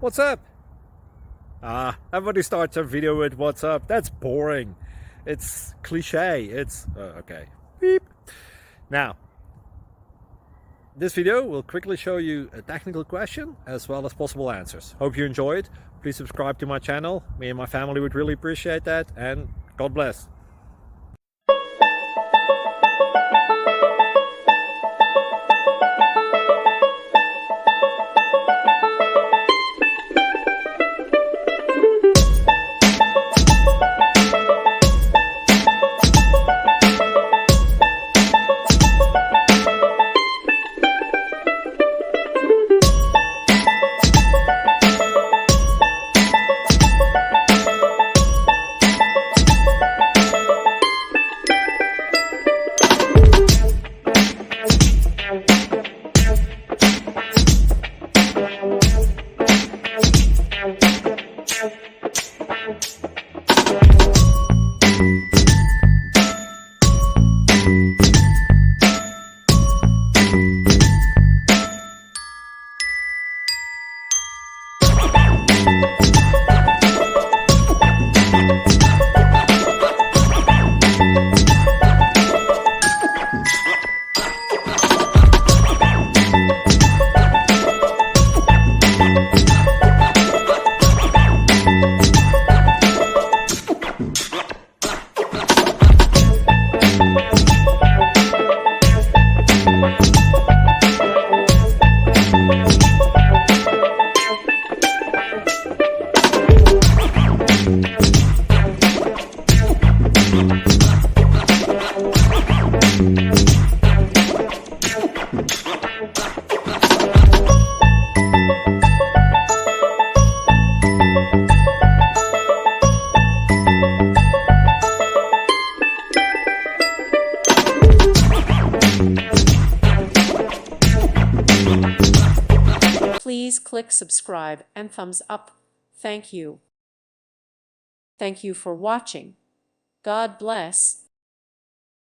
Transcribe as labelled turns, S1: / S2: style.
S1: what's up? Everybody starts a video with what's up. That's boring. It's cliche. It's okay. Beep. Now, this video will quickly show you a technical question as well as possible answers. Hope you enjoy it. Please subscribe to my channel. Me and my family would really appreciate that, and God bless.
S2: Please click subscribe and thumbs up. Thank you. Thank you for watching. God bless.